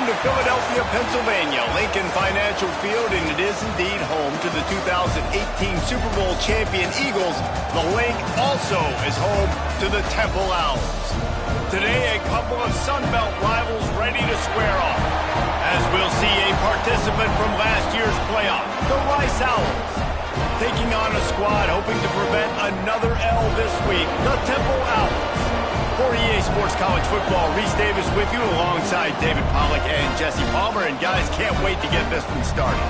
Welcome to Philadelphia, Pennsylvania, Lincoln Financial Field, and it is indeed home to the 2018 Super Bowl champion Eagles. The Link also is home to the Temple Owls. Today, a couple of Sun Belt rivals ready to square off, as we'll see a participant from last year's playoff, the Rice Owls, taking on a squad hoping to prevent another L this week, the Temple Owls. For EA Sports College Football, Reese Davis with you alongside David Pollack and Jesse Palmer. And guys, can't wait to get this one started.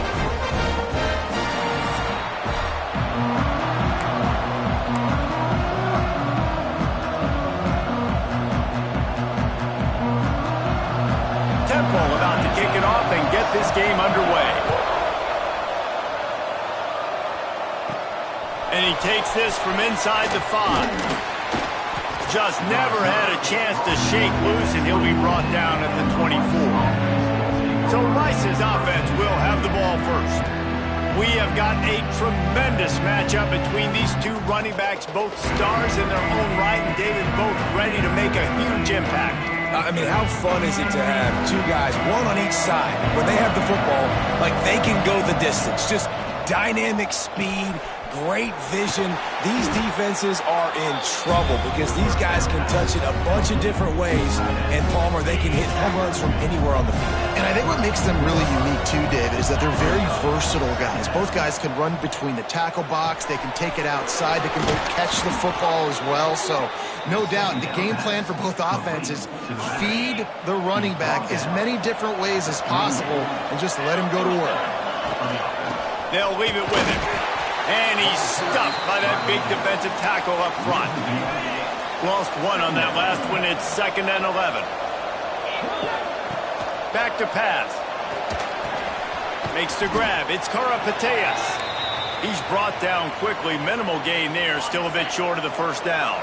Temple about to kick it off and get this game underway. And he takes this from inside the 5. Just never had a chance to shake loose, and he'll be brought down at the 24. So Rice's offense will have the ball first. We have got a tremendous matchup between these two running backs, both stars in their own right, and David, both ready to make a huge impact. I mean, how fun is it to have two guys, one on each side, when they have the football, like they can go the distance. Just dynamic speed, great vision. These defenses are in trouble because these guys can touch it a bunch of different ways. And Palmer, they can hit home runs from anywhere on the field. And I think what makes them really unique too, David, is that they're very versatile guys. Both guys can run between the tackle box. They can take it outside. They can both catch the football as well. So no doubt the game plan for both offenses, feed the running back as many different ways as possible and just let him go to work. They'll leave it with him. And he's stuffed by that big defensive tackle up front. Lost one on that last one. It's 2nd and 11. Back to pass. Makes the grab. It's Karapateas. He's brought down quickly. Minimal gain there. Still a bit short of the first down.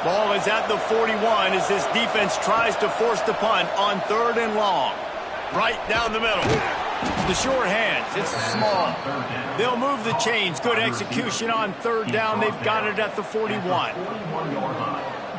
Ball is at the 41 as this defense tries to force the punt on 3rd and long. Right down the middle. The short hands, it's small. They'll move the chains. Good execution on 3rd down. They've got it at the 41.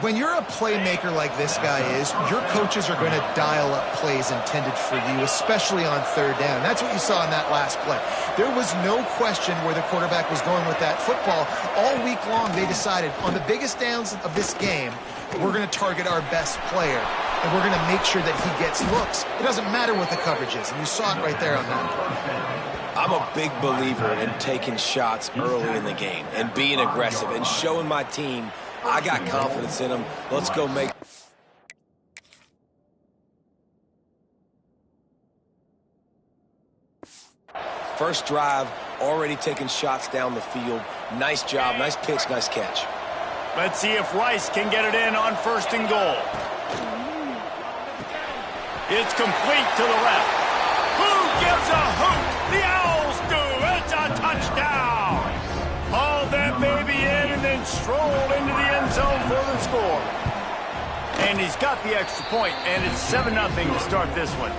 When you're a playmaker like this guy is, your coaches are going to dial up plays intended for you, especially on 3rd down. That's what you saw in that last play. There was no question where the quarterback was going with that football. All week long, they decided on the biggest downs of this game, we're going to target our best player, and we're going to make sure that he gets looks. It doesn't matter what the coverage is, and you saw it right there on that play. I'm a big believer in taking shots early in the game and being aggressive and showing my team I got confidence in them. Let's go make... First drive, already taking shots down the field. Nice job, nice pitch, nice catch. Let's see if Rice can get it in on 1st and goal. It's complete to the left. Who gives a hoot? The Owls do. It's a touchdown. Hauled that baby in and then strolled into the end zone for the score. And he's got the extra point, and it's 7-0 to start this one.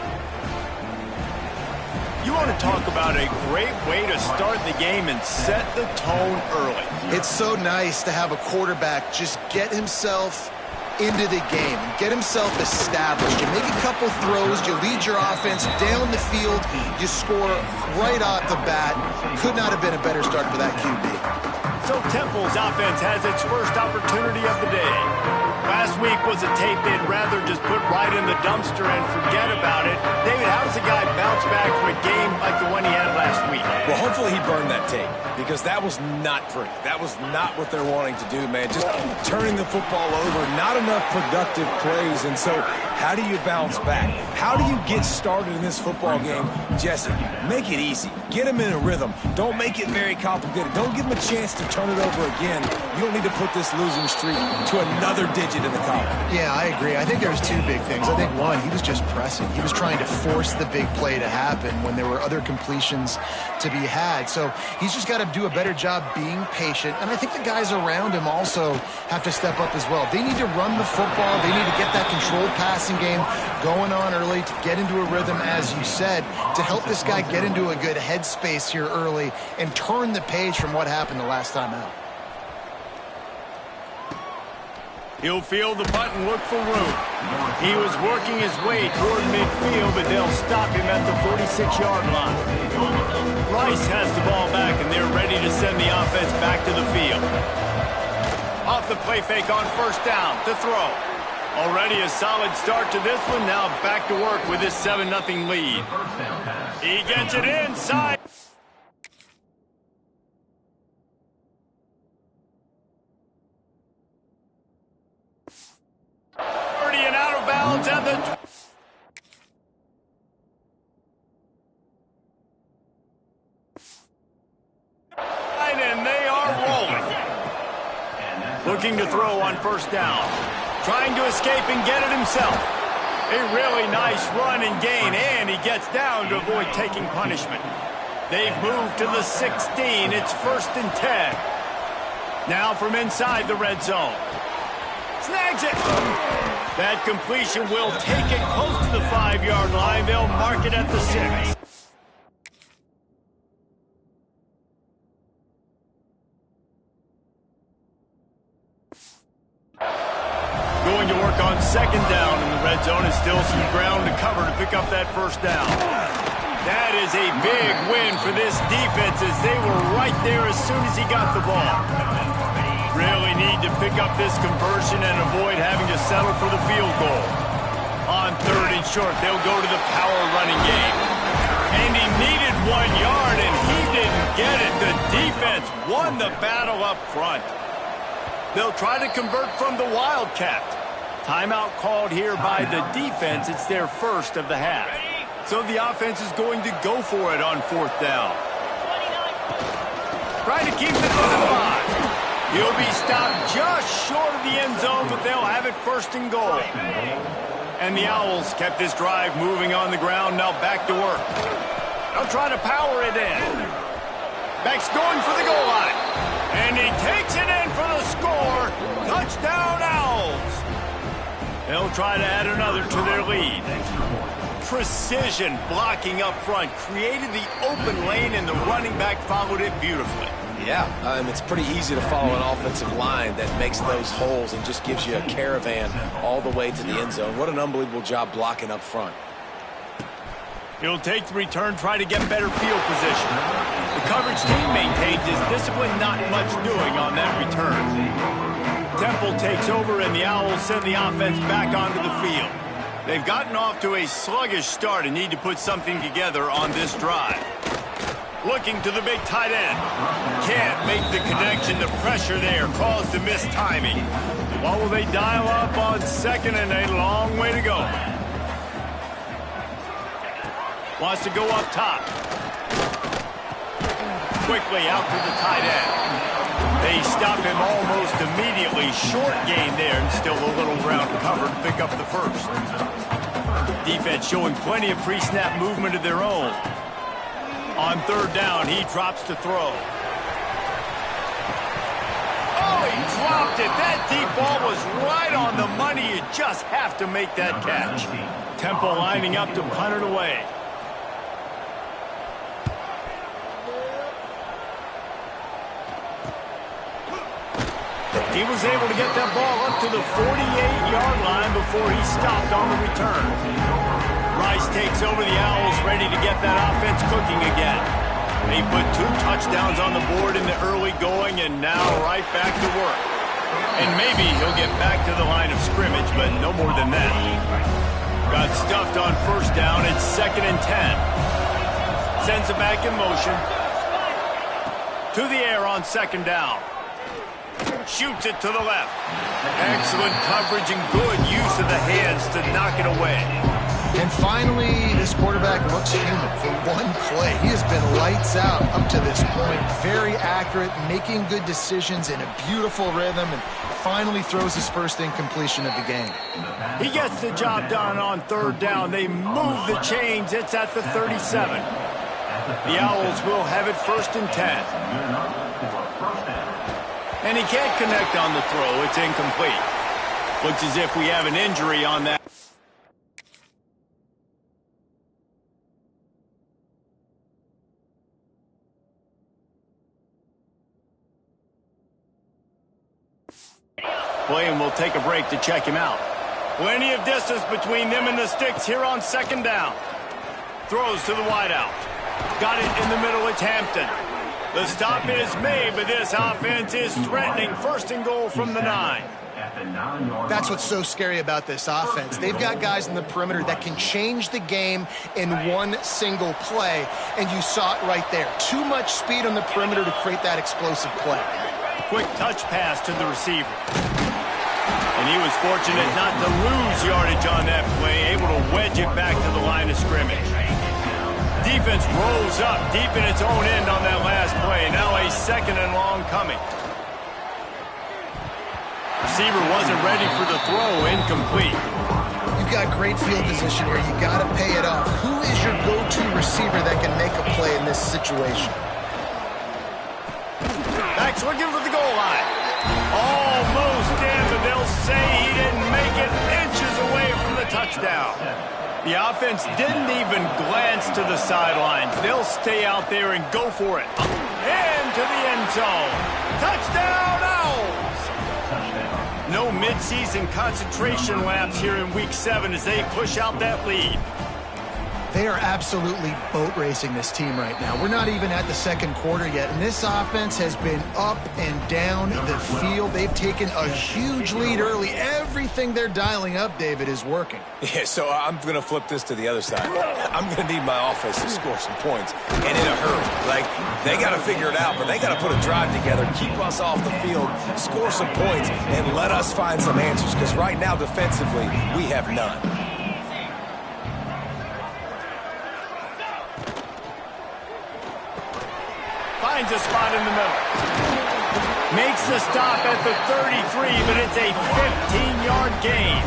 You want to talk about a great way to start the game and set the tone early. It's so nice to have a quarterback just get himself into the game, get himself established. You make a couple throws, you lead your offense down the field, you score right off the bat. Could not have been a better start for that QB. So Temple's offense has its first opportunity of the day. Last week was a tape they'd rather just put right in the dumpster and forget about it. David, how does a guy bounce back from a game like the one he had last week? Well, hopefully he burned that tape because that was not pretty. That was not what they're wanting to do, man. Just turning the football over, not enough productive plays. And so how do you bounce back? How do you get started in this football game? Jesse, make it easy. Get him in a rhythm. Don't make it very complicated. Don't give him a chance to turn it over again. You don't need to put this losing streak to another digit in the column. Yeah, I agree. I think there's two big things. I think one, he was just pressing. He was trying to force the big play to happen when there were other completions to be had. So he's just got to do a better job being patient. And I think the guys around him also have to step up as well. They need to run the football. They need to get that controlled passing game going on early to get into a rhythm, as you said, to help this guy get into a good headspace here early and turn the page from what happened the last time out. He'll field the punt and look for room. He was working his way toward midfield, but they'll stop him at the 46-yard line. Rice has the ball back, and they're ready to send the offense back to the field. Off the play fake on first down to throw. Already a solid start to this one. Now back to work with this 7-0 lead. He gets it inside. And out of bounds at the and they are rolling. Looking to throw on first down. Trying to escape and get it himself. A really nice run and gain, and he gets down to avoid taking punishment. They've moved to the 16. It's 1st and 10. Now from inside the red zone. Snags it. That completion will take it close to the 5-yard line. They'll mark it at the 6. Going to work on second down in the red zone. Is still some ground to cover to pick up that first down. That is a big win for this defense as they were right there as soon as he got the ball. Really need to pick up this conversion and avoid having to settle for the field goal. On 3rd and short, they'll go to the power running game. And he needed 1 yard, and he didn't get it. The defense won the battle up front. They'll try to convert from the Wildcat. Timeout called here by the defense. It's their first of the half. So the offense is going to go for it on 4th down. Trying to keep it to the 5. He'll be stopped just short of the end zone, but they'll have it 1st and goal. And the Owls kept this drive moving on the ground, now back to work. They'll try to power it in. Beck's going for the goal line. And he takes it in for the score. Touchdown, Owls. They'll try to add another to their lead. Precision blocking up front created the open lane, and the running back followed it beautifully. Yeah, it's pretty easy to follow an offensive line that makes those holes and just gives you a caravan all the way to the end zone. What an unbelievable job blocking up front. He'll take the return, try to get better field position. The coverage team maintains his discipline, not much doing on that return. Temple takes over, and the Owls send the offense back onto the field. They've gotten off to a sluggish start and need to put something together on this drive. Looking to the big tight end. Can't make the connection. The pressure there caused the missed timing. What will they dial up on 2nd and a long way to go? Wants to go up top. Quickly out to the tight end. They stop him almost immediately. Short gain there, and still a little ground covered to pick up the first. Defense showing plenty of pre-snap movement of their own. On 3rd down, he drops to throw. Oh, he dropped it. That deep ball was right on the money. You just have to make that catch. Temple lining up to punt it away. He was able to get that ball up to the 48-yard line before he stopped on the return. Rice takes over the Owls, ready to get that offense cooking again. They put 2 touchdowns on the board in the early going, and now right back to work. And maybe he'll get back to the line of scrimmage, but no more than that. Got stuffed on first down. It's 2nd and 10. Sends it back in motion. To the air on 2nd down. Shoots it to the left. Excellent coverage and good use of the hands to knock it away. And finally, this quarterback looks human for one play. He has been lights out up to this point. Very accurate, making good decisions in a beautiful rhythm, and finally throws his first incompletion of the game.'t He gets the job done on third down. They move the chains. It's at the 37. The Owls will have it 1st and 10. And he can't connect on the throw. It's incomplete. Looks as if we have an injury on that. play, and we'll take a break to check him out. Plenty of distance between them and the sticks here on second down. Throws to the wideout. Got it in the middle. It's Hampton. The stop is made, but this offense is threatening. First and goal from the 9. That's what's so scary about this offense. They've got guys in the perimeter that can change the game in one single play, and you saw it right there. Too much speed on the perimeter to create that explosive play. Quick touch pass to the receiver. And he was fortunate not to lose yardage on that play, able to wedge it back to the line of scrimmage. Defense rolls up deep in its own end on that last play. Now a second and long coming. Receiver wasn't ready for the throw, incomplete. You've got great field position here. You got to pay it off. Who is your go-to receiver that can make a play in this situation? Back's looking for the goal line. Almost in, but they'll say he didn't make it, inches away from the touchdown. The offense didn't even glance to the sidelines. They'll stay out there and go for it. Into the end zone. Touchdown, Owls! No midseason concentration laps here in Week 7 as they push out that lead. They are absolutely boat racing this team right now. We're not even at the second quarter yet, and this offense has been up and down the field. They've taken a huge lead early. Everything they're dialing up, David, is working. Yeah, so I'm going to flip this to the other side. I'm going to need my offense to score some points, and in a hurry. Like, they got to figure it out, but they got to put a drive together, keep us off the field, score some points, and let us find some answers, because right now, defensively, we have none. Finds a spot in the middle. Makes the stop at the 33, but it's a 15-yard gain.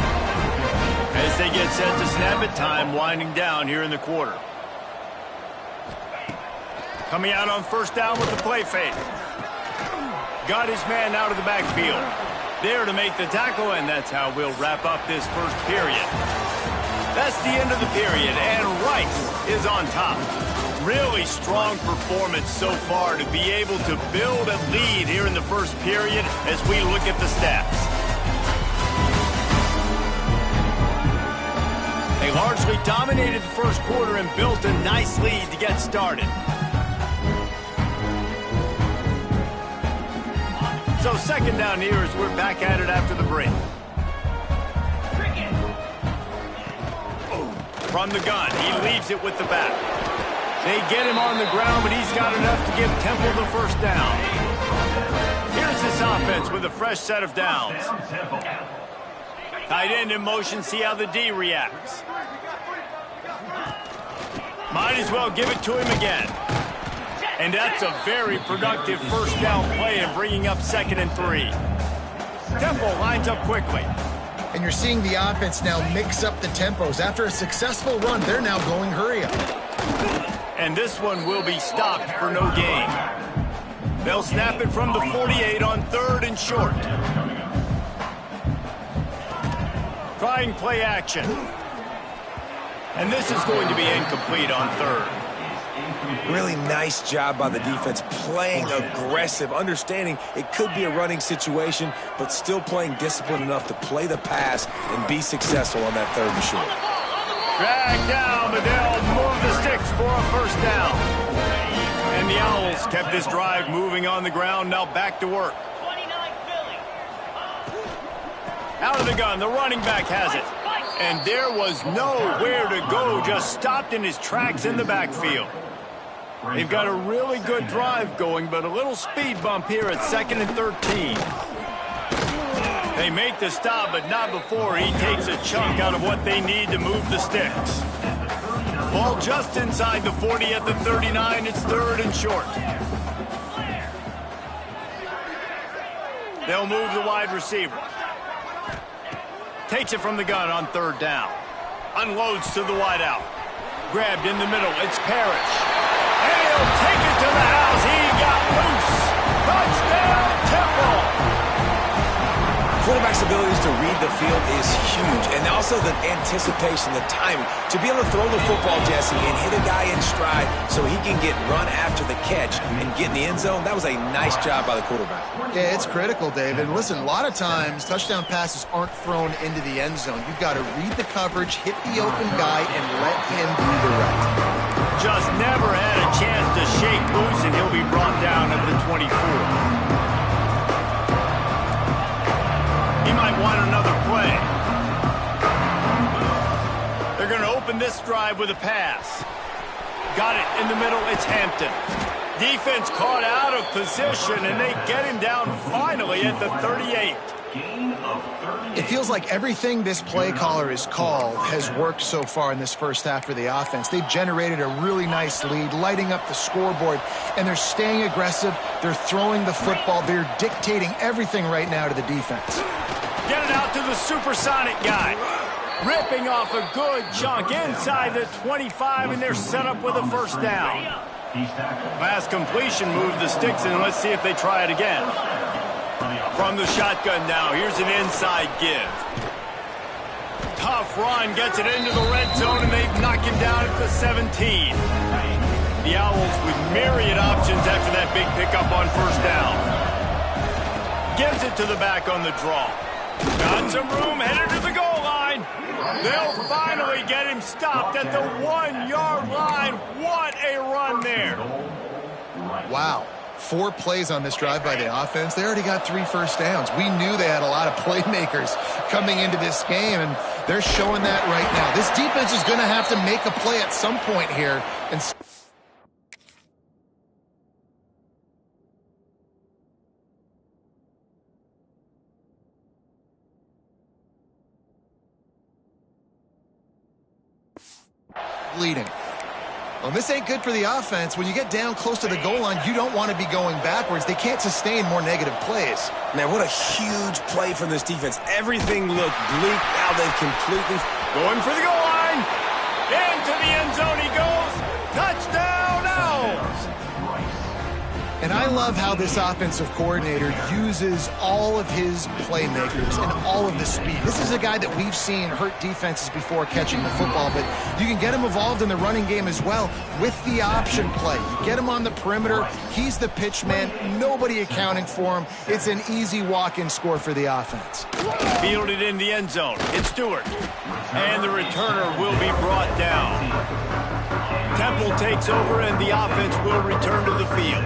As they get set to snap it, time winding down here in the quarter. Coming out on first down with the play fake. Got his man out of the backfield. There to make the tackle, and that's how we'll wrap up this first period. That's the end of the period, and Rice is on top. Really strong performance so far to be able to build a lead here in the first period as we look at the stats. They largely dominated the first quarter and built a nice lead to get started. So second down here as we're back at it after the break. From the gun, he leaves it with the back. They get him on the ground, but he's got enough to give Temple the first down. Here's this offense with a fresh set of downs. Tight end in motion, see how the D reacts. Might as well give it to him again. And that's a very productive first down play and bringing up 2nd and 3. Temple lines up quickly. And you're seeing the offense now mix up the tempos. After a successful run, they're now going hurry up. And this one will be stopped for no gain. They'll snap it from the 48 on 3rd and short. Trying play action. And this is going to be incomplete on 3rd. Really nice job by the defense, playing aggressive, understanding it could be a running situation, but still playing disciplined enough to play the pass and be successful on that 3rd and short. Dragged down, but they'll move the sticks for a first down. And the Owls kept this drive moving on the ground, now back to work. Out of the gun, the running back has it. And there was nowhere to go, just stopped in his tracks in the backfield. They've got a really good drive going, but a little speed bump here at 2nd and 13. They make the stop, but not before he takes a chunk out of what they need to move the sticks. Ball just inside the 40 at the 39. It's 3rd and short. They'll move the wide receiver. Takes it from the gun on 3rd down. Unloads to the wideout. Grabbed in the middle. It's Parrish. And he'll take it to the house. He got loose. Touchdown, Temple. quarterback's abilities to read the field is huge, and also the anticipation, the timing. To be able to throw the football, Jesse, and hit a guy in stride so he can get run after the catch and get in the end zone, that was a nice job by the quarterback. Yeah, it's critical, David. And listen, a lot of times touchdown passes aren't thrown into the end zone. You've got to read the coverage, hit the open guy, and let him do the rest. Just never had a chance to shake loose, and he'll be brought down at the 24. He might want another play. They're going to open this drive with a pass. Got it in the middle. It's Hampton. Defense caught out of position, and they get him down finally at the 38. It feels like everything this play caller has called has worked so far in this first half for the offense. They've generated a really nice lead, lighting up the scoreboard, and they're staying aggressive. They're throwing the football. They're dictating everything right now to the defense. Get it out to the supersonic guy. Ripping off a good chunk inside the 25, and they're set up with a first down. Last completion moved the sticks in. Let's see if they try it again. From the shotgun now, here's an inside give. Tough run, gets it into the red zone, and they've knocked him down at the 17. The Owls with myriad options after that big pickup on first down. Gives it to the back on the draw. Got some room, headed to the goal line. They'll finally get him stopped at the 1-yard line. What a run there. Wow. 4 plays on this drive by the offense. They already got 3 first downs. We knew they had a lot of playmakers coming into this game, and they're showing that right now. This defense is going to have to make a play at some point here. And leading. Well, this ain't good for the offense. When you get down close to the goal line, you don't want to be going backwards. They can't sustain more negative plays. Man, what a huge play from this defense. Everything looked bleak. Now they've completely... Going for the goal line. Into the end zone he goes. Touchdown, Owls. And I love how this offensive coordinator uses all of his playmakers and all of the speed. This is a guy that we've seen hurt defenses before catching the football, but you can get him involved in the running game as well with the option play. You get him on the perimeter. He's the pitch man. Nobody accounting for him. It's an easy walk-in score for the offense. Fielded in the end zone. It's Stewart. And the returner will be brought down. Temple takes over, and the offense will return to the field.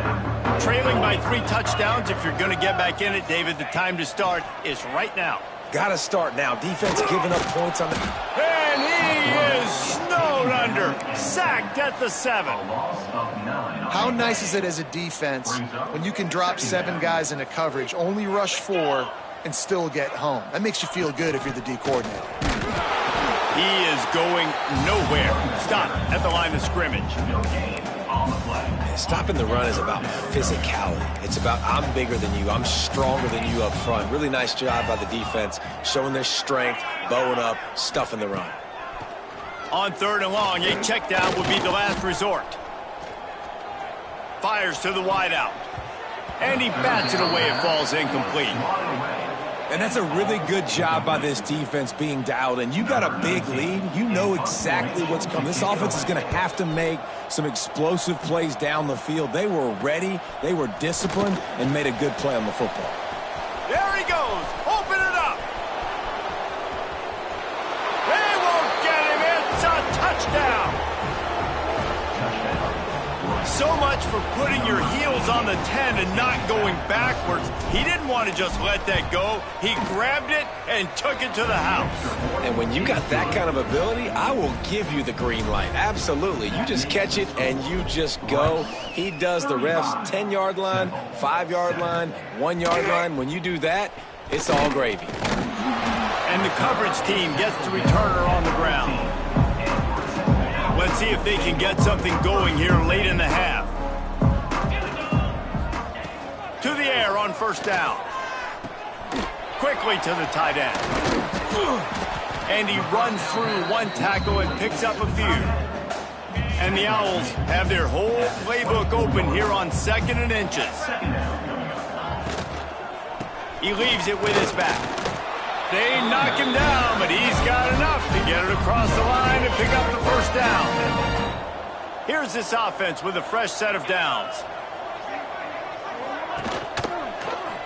Trailing by 3 touchdowns. If you're going to get back in it, David, the time to start is right now. Got to start now. Defense giving up points on the... And he is snowed under. Sacked at the 7. How nice is it as a defense when you can drop 7 guys into coverage, only rush 4, and still get home? That makes you feel good if you're the D coordinator. He is going nowhere. Stop at the line of scrimmage. Stopping the run is about physicality. It's about I'm bigger than you. I'm stronger than you up front. Really nice job by the defense, showing their strength, bowing up, stuffing the run. On 3rd and long, a check down would be the last resort. Fires to the wideout. And he bats it away. It falls incomplete. And that's a really good job by this defense being dialed in. You got a big lead. You know exactly what's coming. This offense is going to have to make some explosive plays down the field. They were ready, they were disciplined, and made a good play on the football. There he goes. Open it up. They won't get him. It's a touchdown. So much for putting your heels on the 10 and not going backwards. He didn't want to just let that go. He grabbed it and took it to the house. And when you got that kind of ability, I will give you the green light. Absolutely. You just catch it and you just go. He does the refs 10-yard line, 5-yard line, 1-yard line. When you do that, it's all gravy. And the coverage team gets the returner on the ground. Let's see if they can get something going here late in the half. To the air on first down. Quickly to the tight end. And he runs through 1 tackle and picks up a few. And the Owls have their whole playbook open here on 2nd and inches. He leaves it with his back. They knock him down, but he's got enough to get it across the line and pick up the first down. Here's this offense with a fresh set of downs.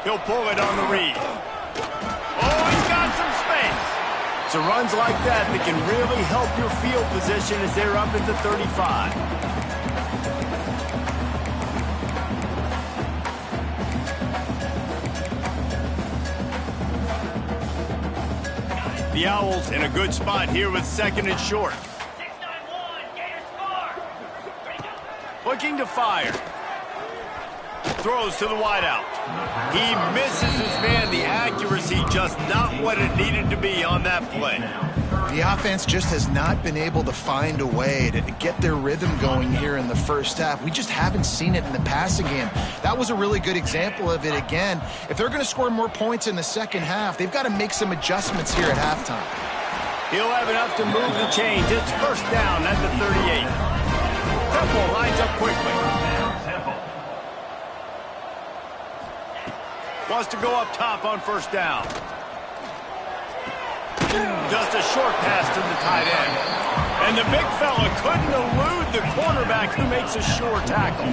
He'll pull it on the read. Oh, he's got some space. So runs like that can really help your field position as they're up at the 35. The Owls in a good spot here with second and short. 6-9-1, Gator score. Looking to fire. Throws to the wideout. He misses his man. The accuracy just not what it needed to be on that play. The offense just has not been able to find a way to get their rhythm going here in the first half. We just haven't seen it in the passing game. That was a really good example of it again. If they're going to score more points in the second half, they've got to make some adjustments here at halftime. He'll have enough to move the chains. It's first down at the 38. Temple lines up quickly. Wants to go up top on first down. Just a short pass to the tight end. And the big fella couldn't elude the cornerback who makes a sure tackle.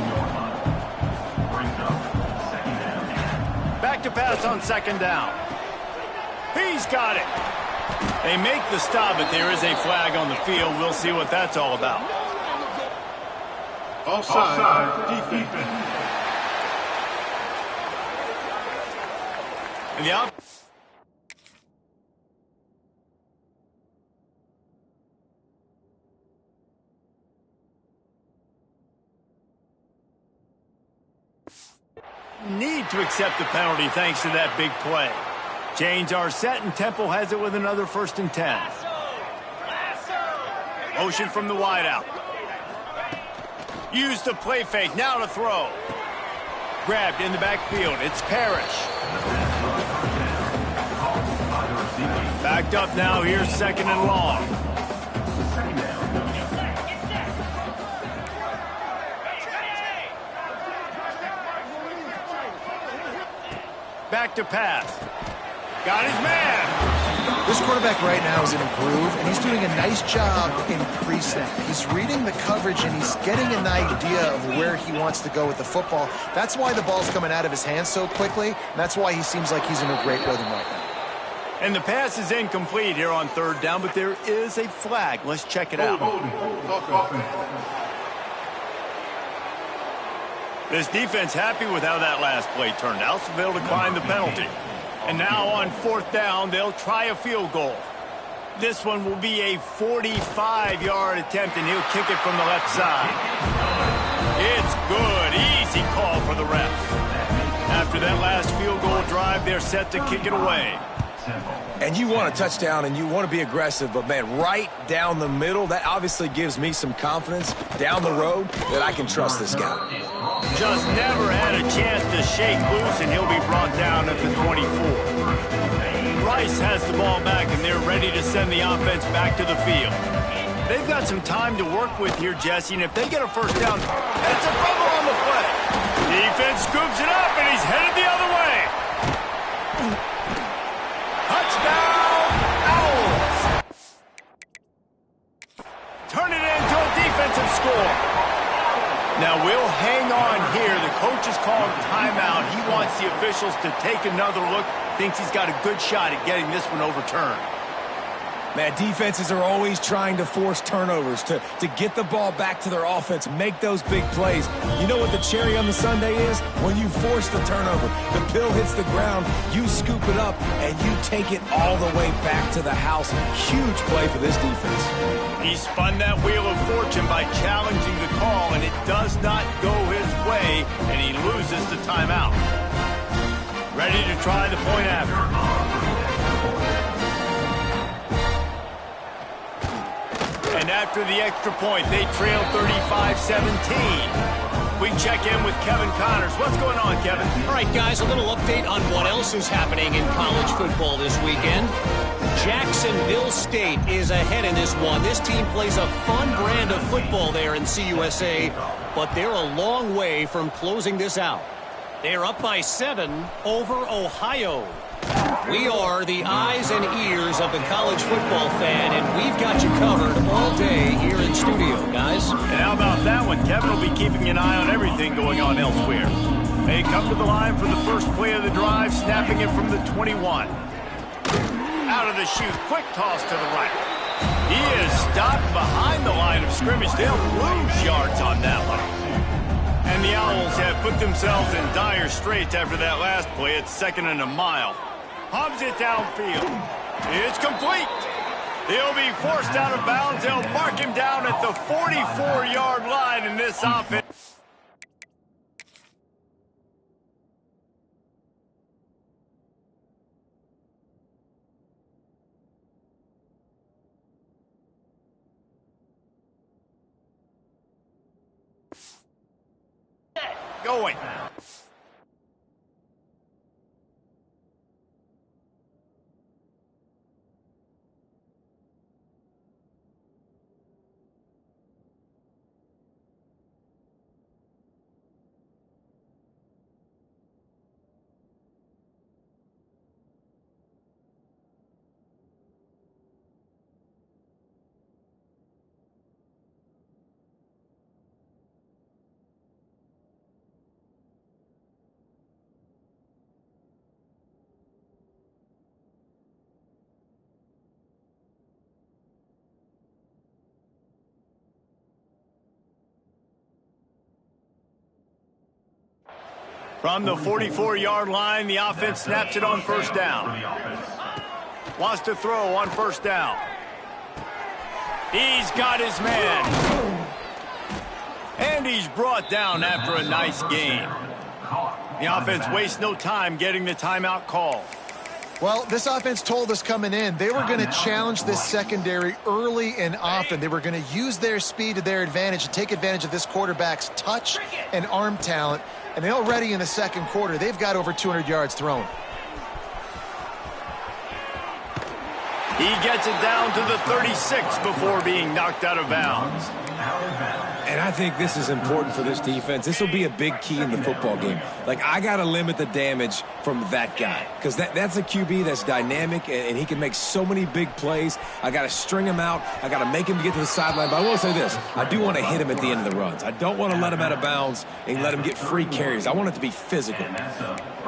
Back to pass on second down. He's got it. They make the stop, but there is a flag on the field. We'll see what that's all about. Offside defense. And the need to accept the penalty thanks to that big play. Chains are set, and Temple has it with another 1st and 10. Motion from the wideout. Use the play fake. Now to throw. Grabbed in the backfield. It's Parrish. Backed up now. Here's second and long. Back to pass. Got his man. This quarterback right now is in a groove, and he's doing a nice job in pre-snap. He's reading the coverage, and he's getting an idea of where he wants to go with the football. That's why the ball's coming out of his hands so quickly, and that's why he seems like he's in a great rhythm right now. And the pass is incomplete here on third down, but there is a flag. Let's check it out. This defense happy with how that last play turned out, so they'll decline the penalty. And now on fourth down, they'll try a field goal. This one will be a 45-yard attempt, and he'll kick it from the left side. It's good. Easy call for the ref. After that last field goal drive, they're set to kick it away. And you want a touchdown and you want to be aggressive, but, man, right down the middle, that obviously gives me some confidence down the road that I can trust this guy. Just never had a chance to shake loose, and he'll be brought down at the 24. Rice has the ball back, and they're ready to send the offense back to the field. They've got some time to work with here, Jesse, and if they get a first down, it's a fumble on the play. Defense scoops it up, and he's headed the other way. Touchdown, Owls! Turn it into a defensive score. Now we'll hang on here. The coach has called timeout. He wants the officials to take another look. Thinks he's got a good shot at getting this one overturned. Man, defenses are always trying to force turnovers, to get the ball back to their offense, make those big plays. You know what the cherry on the sundae is? When you force the turnover, the pill hits the ground, you scoop it up, and you take it all the way back to the house. Huge play for this defense. He spun that wheel of fortune by challenging the call, and it does not go his way, and he loses the timeout. Ready to try the point after. And after the extra point, they trail 35-17. We check in with Kevin Connors. What's going on, Kevin? All right, guys, a little update on what else is happening in college football this weekend. Jacksonville State is ahead in this one. This team plays a fun brand of football there in CUSA, but they're a long way from closing this out. They're up by 7 over Ohio. We are the eyes and ears of the college football fan, and we've got you covered all day here in studio, guys. And how about that one? Kevin will be keeping an eye on everything going on elsewhere. They come to the line for the first play of the drive, snapping it from the 21. Out of the chute, quick toss to the right. He is stopped behind the line of scrimmage. They'll lose yards on that one. And the Owls have put themselves in dire straits after that last play. It's 2nd and a mile. Hubs it downfield. It's complete. He'll be forced out of bounds. They'll mark him down at the 44-yard line in this offense. Going. From the 44-yard line, the offense snaps it on first down. Wants to throw on first down. He's got his man. And he's brought down after a nice gain. The offense wastes no time getting the timeout call. Well, this offense told us coming in they were going to challenge this secondary early and often. They were going to use their speed to their advantage and take advantage of this quarterback's touch and arm talent. And already in the second quarter, they've got over 200 yards thrown. He gets it down to the 36 before being knocked out of bounds. And I think this is important for this defense. This will be a big key in the football game. Like, I got to limit the damage from that guy because that's a QB that's dynamic and he can make so many big plays. I got to string him out. I got to make him get to the sideline. But I will say this. I do want to hit him at the end of the runs. I don't want to let him out of bounds and let him get free carries. I want it to be physical.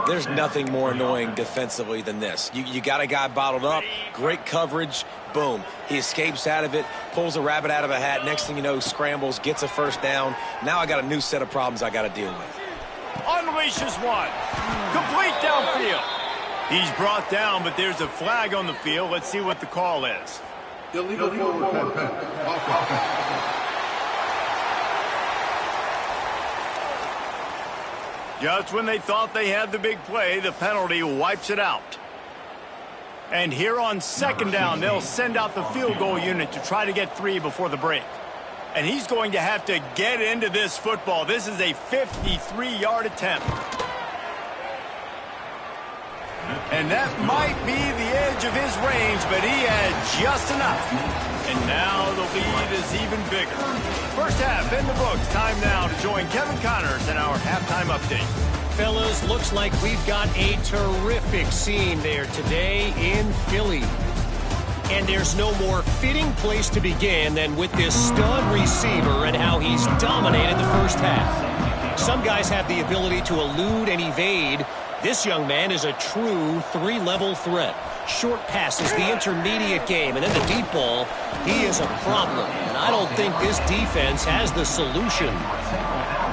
There's nothing more annoying defensively than this. You got a guy bottled up, great coverage, boom. He escapes out of it, pulls a rabbit out of a hat. Next thing you know, scrambles, gets a first down. Now I got a new set of problems I got to deal with. Unleashes one. Complete downfield. He's brought down, but there's a flag on the field. Let's see what the call is. Illegal forward. Just when they thought they had the big play, the penalty wipes it out. And here on second down, they'll send out the field goal unit to try to get 3 before the break. And he's going to have to get into this football. This is a 53-yard attempt. And that might be the edge of his range, but he had just enough. And now the lead is even bigger. First half in the books. Time now to join Kevin Connors in our halftime update. Fellas, looks like we've got a terrific scene there today in Philly. And there's no more fitting place to begin than with this stud receiver and how he's dominated the first half. Some guys have the ability to elude and evade. This young man is a true 3-level threat. Short passes, the intermediate game, and then the deep ball. He is a problem, and I don't think this defense has the solution.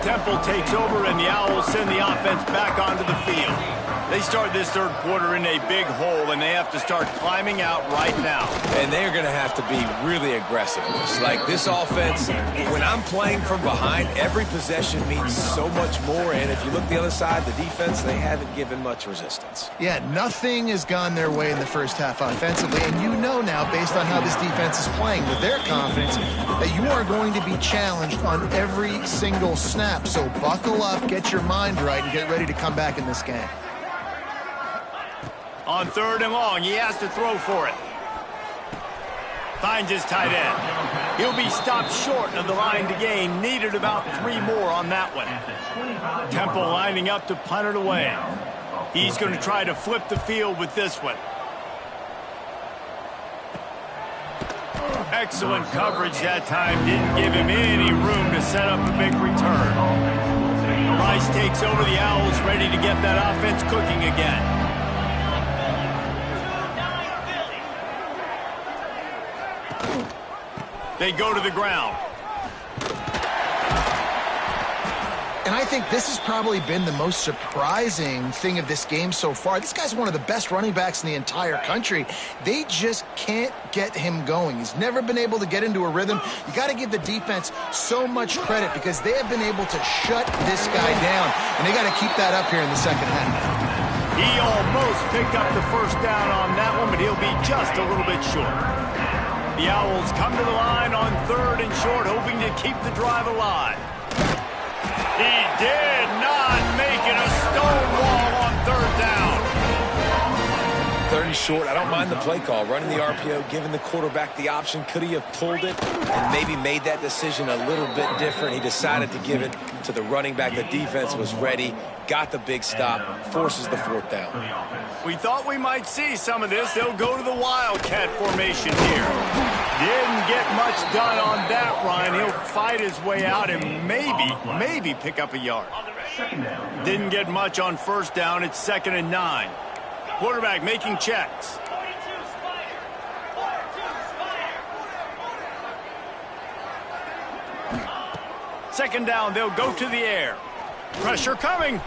Temple takes over, and the Owls send the offense back onto the field. They start this third quarter in a big hole, and they have to start climbing out right now. And they're going to have to be really aggressive. It's like this offense, when I'm playing from behind, every possession means so much more. And if you look the other side, the defense, they haven't given much resistance. Yeah, nothing has gone their way in the first half offensively. And you know now, based on how this defense is playing, with their confidence, that you are going to be challenged on every single snap. So buckle up, get your mind right, and get ready to come back in this game. On third and long, he has to throw for it. Finds his tight end. He'll be stopped short of the line to gain. Needed about 3 more on that one. Temple lining up to punt it away. He's going to try to flip the field with this one. Excellent coverage that time. Didn't give him any room to set up a big return. Rice takes over the Owls, ready to get that offense cooking again. They go to the ground. And I think this has probably been the most surprising thing of this game so far. This guy's one of the best running backs in the entire country. They just can't get him going. He's never been able to get into a rhythm. You got to give the defense so much credit because they have been able to shut this guy down. And they got to keep that up here in the second half. He almost picked up the first down on that one, but he'll be just a little bit short. The Owls come to the line on 3rd and short, hoping to keep the drive alive. He did not make it a stonewall on 3rd down. 3rd and short. I don't mind the play call. Running the RPO, giving the quarterback the option. Could he have pulled it and maybe made that decision a little bit different? He decided to give it to the running back. The defense was ready, got the big stop, forces the 4th down. We thought we might see some of this. They'll go to the Wildcat formation here. Didn't get much done on that run. He'll fight his way out and maybe pick up a yard. Didn't get much on 1st down. It's 2nd and 9. Quarterback making checks. Second down, they'll go to the air. Pressure coming.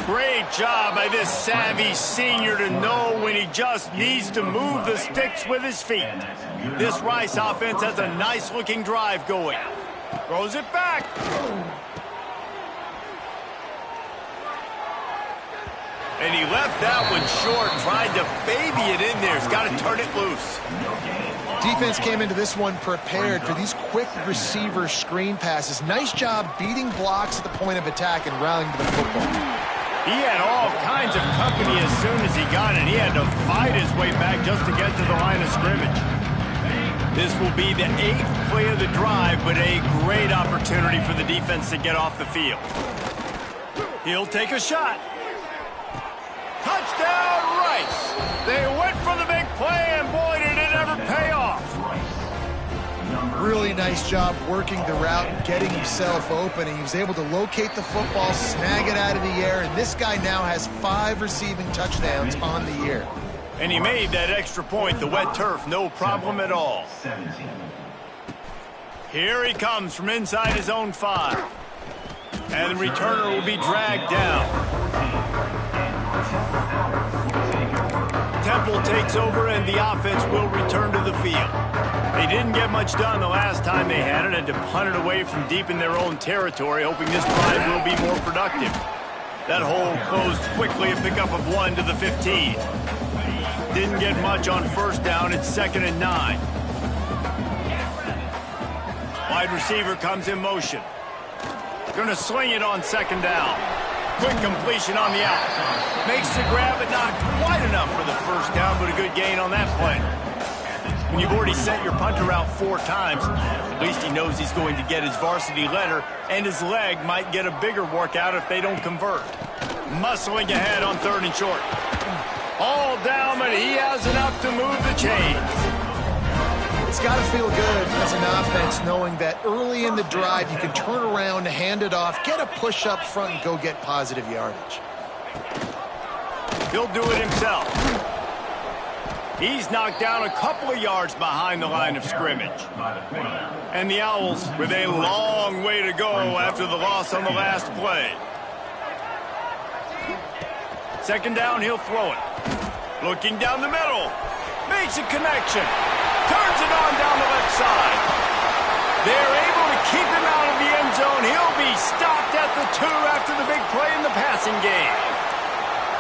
Great job by this savvy senior to know when he just needs to move the sticks with his feet. This Rice offense has a nice-looking drive going. Throws it back. And he left that one short, tried to baby it in there. He's got to turn it loose. Defense came into this one prepared for these quick receiver screen passes. Nice job beating blocks at the point of attack and rallying to the football. He had all kinds of company as soon as he got it. He had to fight his way back just to get to the line of scrimmage. This will be the 8th play of the drive, but a great opportunity for the defense to get off the field. He'll take a shot. Touchdown, Rice! They went for the big play, and boy, did it ever pay off. Really nice job working the route and getting himself open. And he was able to locate the football, snag it out of the air, and this guy now has 5 receiving touchdowns on the year. And he made that extra point, the wet turf, no problem at all. Here he comes from inside his own 5. And the returner will be dragged down. Temple takes over and the offense will return to the field. They didn't get much done the last time they had it, and to punt it away from deep in their own territory, hoping this drive will be more productive. That hole closed quickly, a pickup of 1 to the 15. Didn't get much on 1st down. It's 2nd and 9. Wide receiver comes in motion. Gonna sling it on 2nd down. Quick completion on the out. Makes the grab, but not quite enough for the 1st down, but a good gain on that play. When you've already sent your punter out 4 times, at least he knows he's going to get his varsity letter, and his leg might get a bigger workout if they don't convert. Muscling ahead on 3rd and short. All down, but he has enough to move the chains. It's got to feel good as an offense knowing that early in the drive you can turn around, hand it off, get a push up front, and go get positive yardage. He'll do it himself. He's knocked down a couple of yards behind the line of scrimmage. And the Owls with a long way to go after the loss on the last play. 2nd down, he'll throw it. Looking down the middle. Makes a connection. Turns it on down the left side. They're able to keep him out of the end zone. He'll be stopped at the 2 after the big play in the passing game.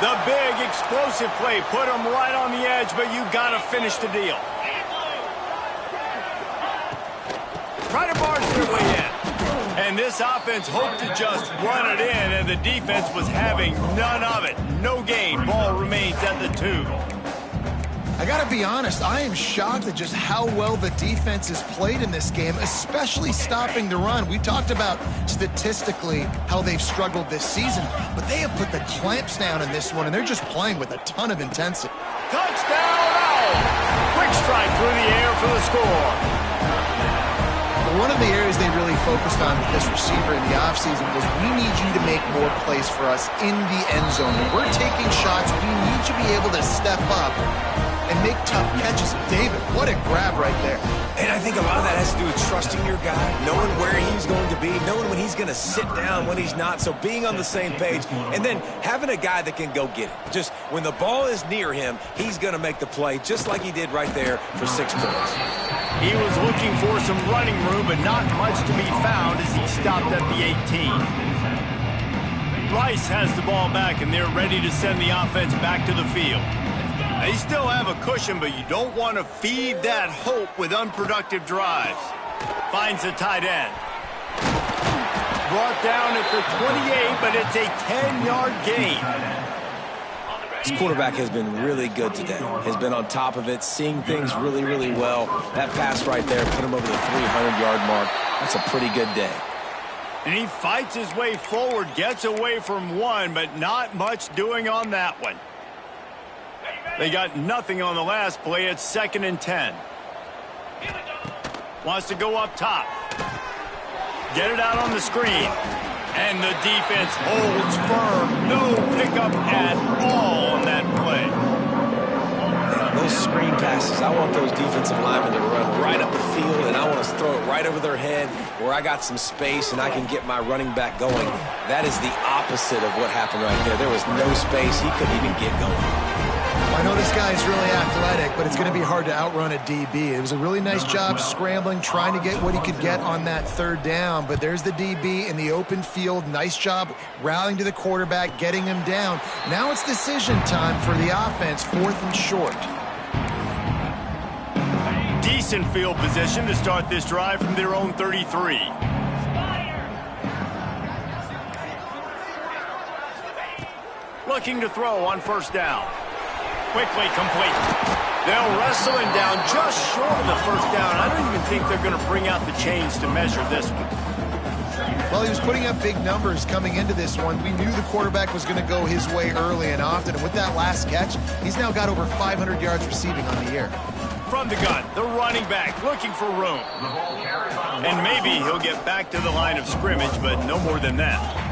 The big explosive play put him right on the edge, but you got to finish the deal. Try to barge their way in. And this offense hoped to just run it in, and the defense was having none of it. No gain. Ball remains at the 2. I got to be honest, I am shocked at just how well the defense has played in this game, especially stopping the run. We talked about statistically how they've struggled this season, but they have put the clamps down in this one, and they're just playing with a ton of intensity. Touchdown, Owl! Quick strike through the air for the score. One of the areas they really focused on with this receiver in the offseason was we need you to make more plays for us in the end zone. When we're taking shots, we need you to be able to step up and make tough catches. David, what a grab right there. And I think a lot of that has to do with trusting your guy, knowing where he's going to be, knowing when he's going to sit down, when he's not, so being on the same page, and then having a guy that can go get it. Just when the ball is near him, he's going to make the play, just like he did right there for 6 points. He was looking for some running room, but not much to be found as he stopped at the 18. Rice has the ball back, and they're ready to send the offense back to the field. They still have a cushion, but you don't want to feed that hope with unproductive drives. Finds the tight end. Brought down at the 28, but it's a 10-yard gain. This quarterback has been really good today. Has been on top of it, seeing things really, really well. That pass right there put him over the 300-yard mark. That's a pretty good day. And he fights his way forward, gets away from one, but not much doing on that one. They got nothing on the last play. It's 2nd and 10. Wants to go up top. Get it out on the screen. And the defense holds firm. No pickup at all on that play. Yeah, those screen passes, I want those defensive linemen to run right up the field, and I want to throw it right over their head where I got some space and I can get my running back going. That is the opposite of what happened right there. There was no space. He couldn't even get going. I know this guy is really athletic, but it's going to be hard to outrun a DB. It was a really nice job scrambling, trying to get what he could get on that 3rd down, but there's the DB in the open field. Nice job rallying to the quarterback, getting him down. Now it's decision time for the offense, 4th and short. Decent field position to start this drive from their own 33. Looking to throw on 1st down. Quickly complete. They'll wrestle him down just short of the 1st down. I don't even think they're going to bring out the chains to measure this one. Well, he was putting up big numbers coming into this one. We knew the quarterback was going to go his way early and often. And with that last catch, he's now got over 500 yards receiving on the year. From the gun, the running back looking for room. And maybe he'll get back to the line of scrimmage, but no more than that.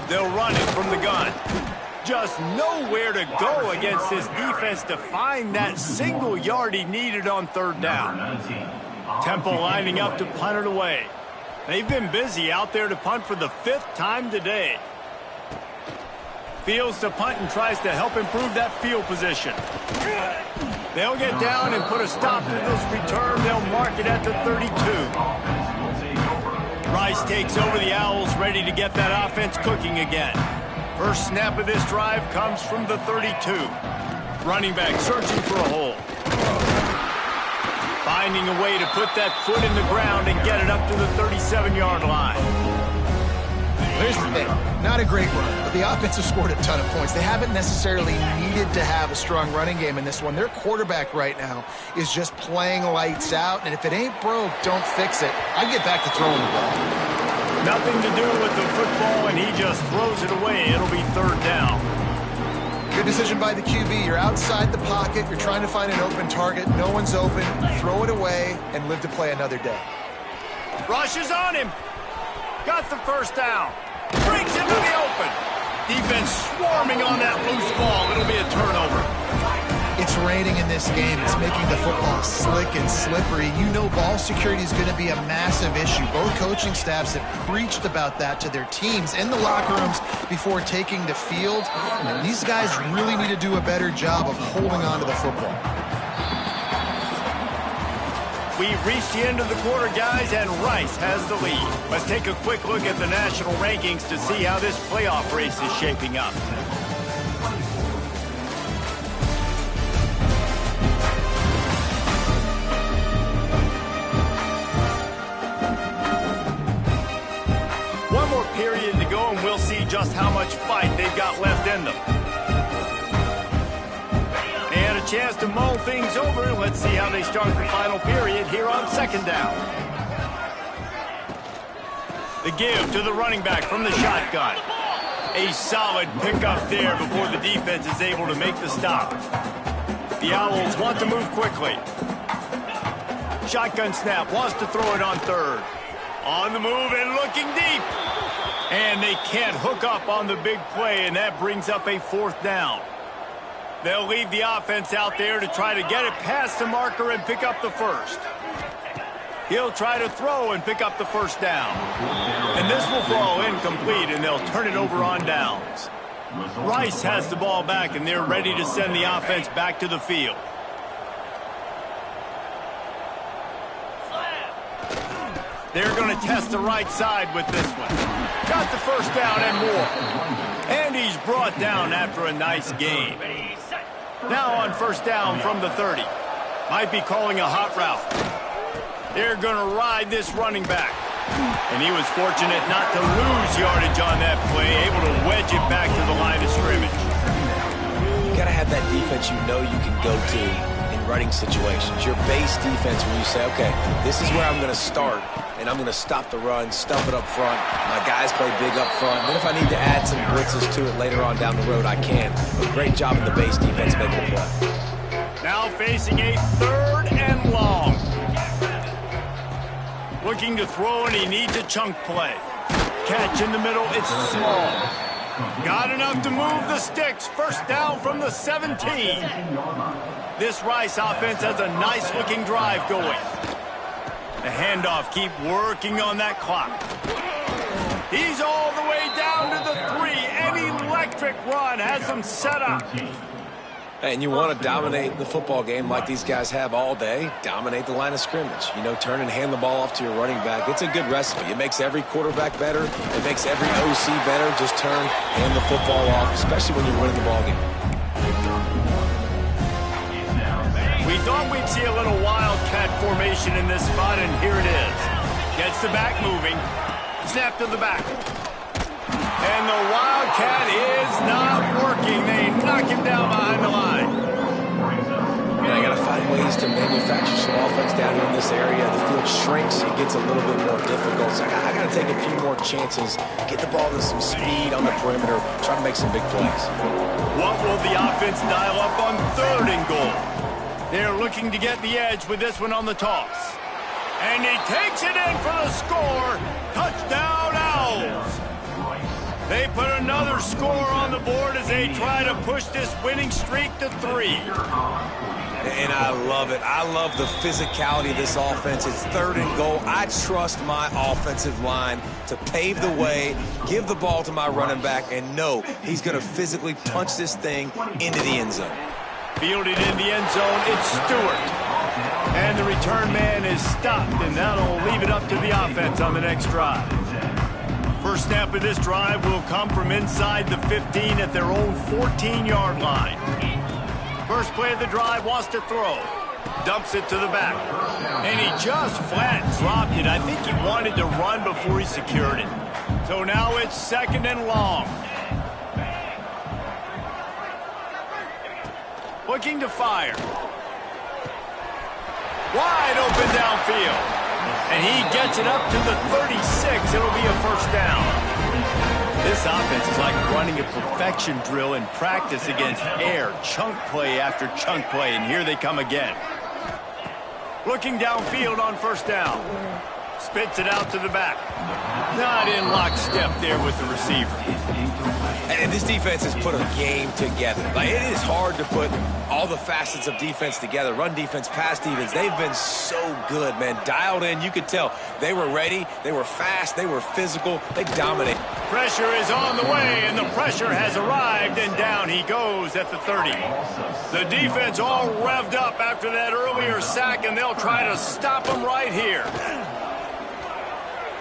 They'll run it from the gun. Just nowhere to go against this defense to find that single yard he needed on 3rd down. Temple lining up to punt it away. They've been busy out there to punt for the 5th time today. Fields to punt and tries to help improve that field position. They'll get down and put a stop to this return. They'll mark it at the 32. Rice takes over the Owls, ready to get that offense cooking again. First snap of this drive comes from the 32. Running back searching for a hole. Finding a way to put that foot in the ground and get it up to the 37-yard line. Here's the thing. Not a great run, but the offense has scored a ton of points. They haven't necessarily needed to have a strong running game in this one. Their quarterback right now is just playing lights out, and if it ain't broke, don't fix it. I get back to throwing the ball. Nothing to do with the football, and he just throws it away. It'll be 3rd down. Good decision by the QB. You're outside the pocket. You're trying to find an open target. No one's open. Throw it away and live to play another day. Rush is on him. Got the 1st down. Brings him to the open. Defense swarming on that loose ball. It'll be a turnover. It's raining in this game. It's making the football slick and slippery. You know ball security is going to be a massive issue. Both coaching staffs have preached about that to their teams in the locker rooms before taking the field. And these guys really need to do a better job of holding on to the football. We've reached the end of the quarter, guys, and Rice has the lead. Let's take a quick look at the national rankings to see how this playoff race is shaping up. One more period to go, and we'll see just defend them. They had a chance to mull things over. Let's see how they start the final period here on second down. The give to the running back from the shotgun. A solid pickup there before the defense is able to make the stop. The Owls want to move quickly. Shotgun snap, wants to throw it on third. On the move and looking deep. And they can't hook up on the big play, and that brings up a fourth down. They'll leave the offense out there to try to get it past the marker and pick up the first. He'll try to throw and pick up the first down. And this will fall incomplete, and they'll turn it over on downs. Rice has the ball back, and they're ready to send the offense back to the field. They're going to test the right side with this one. Got the first down and more. And he's brought down after a nice gain. Now on first down from the 30. Might be calling a hot route. They're going to ride this running back. And he was fortunate not to lose yardage on that play, able to wedge it back to the line of scrimmage. You got to have that defense you know you can go to in running situations. Your base defense where you say, okay, this is where I'm going to start, and I'm going to stop the run, stuff it up front. My guys play big up front. Then if I need to add some blitzes to it later on down the road, I can. But great job in the base defense making the play. Now facing a third and long. Looking to throw, and he needs a chunk play. Catch in the middle, it's small. Got enough to move the sticks. First down from the 17. This Rice offense has a nice-looking drive going. The handoff, keep working on that clock. He's all the way down to the 3. An electric run has him set up. And you want to dominate the football game like these guys have all day. Dominate the line of scrimmage. You know, turn and hand the ball off to your running back. It's a good recipe. It makes every quarterback better. It makes every OC better. Just turn, hand the football off, especially when you're winning the ball game. We thought we'd see a little wildcat formation in this spot, and here it is. Gets the back moving. Snap to the back. And the wildcat is not working. They knock him down behind the line. And I got to find ways to manufacture some offense down here in this area. The field shrinks. It gets a little bit more difficult. So I got to take a few more chances, get the ball to some speed on the perimeter, try to make some big plays. What will the offense dial up on third and goal? They're looking to get the edge with this one on the toss. And he takes it in for the score. Touchdown, Owls. They put another score on the board as they try to push this winning streak to 3. And I love it. I love the physicality of this offense. It's third and goal. I trust my offensive line to pave the way, give the ball to my running back, and know he's going to physically punch this thing into the end zone. Fielded in the end zone, it's Stewart. And the return man is stopped, and that'll leave it up to the offense on the next drive. First snap of this drive will come from inside the 15 at their own 14-yard line. First play of the drive, wants to throw. Dumps it to the back. And he just flat dropped it. I think he wanted to run before he secured it. So now it's second and long. Looking to fire. Wide open downfield. And he gets it up to the 36. It'll be a first down. This offense is like running a perfection drill in practice against air. Chunk play after chunk play, and here they come again. Looking downfield on first down. Spits it out to the back. Not in lockstep there with the receiver. And this defense has put a game together. Like, it is hard to put all the facets of defense together. Run defense, pass defense. They've been so good, man. Dialed in. You could tell they were ready. They were fast. They were physical. They dominate. Pressure is on the way, and the pressure has arrived, and down he goes at the 30. The defense all revved up after that earlier sack, and they'll try to stop him right here.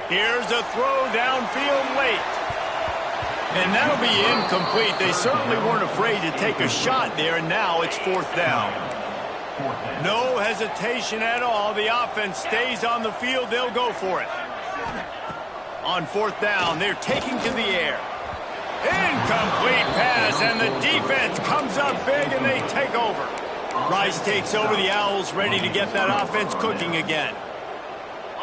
Here's a throw downfield late. And that'll be incomplete. They certainly weren't afraid to take a shot there, and now it's fourth down. No hesitation at all. The offense stays on the field. They'll go for it. On fourth down, they're taking to the air. Incomplete pass, and the defense comes up big, and they take over. Rice takes over. The Owls ready to get that offense cooking again.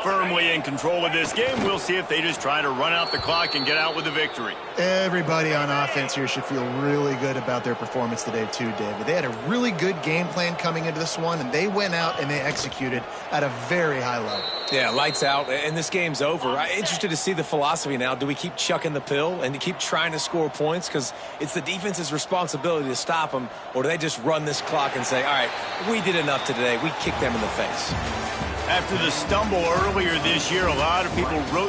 Firmly in control of this game. We'll see if they just try to run out the clock and get out with a victory. Everybody on offense here should feel really good about their performance today too, David. They had a really good game plan coming into this one, and they went out and they executed at a very high level. Yeah, lights out, and this game's over. I'm interested to see the philosophy now. Do we keep chucking the pill and keep trying to score points? Because it's the defense's responsibility to stop them, or do they just run this clock and say, all right, we did enough today. We kicked them in the face. After the stumble earlier this year, a lot of people wrote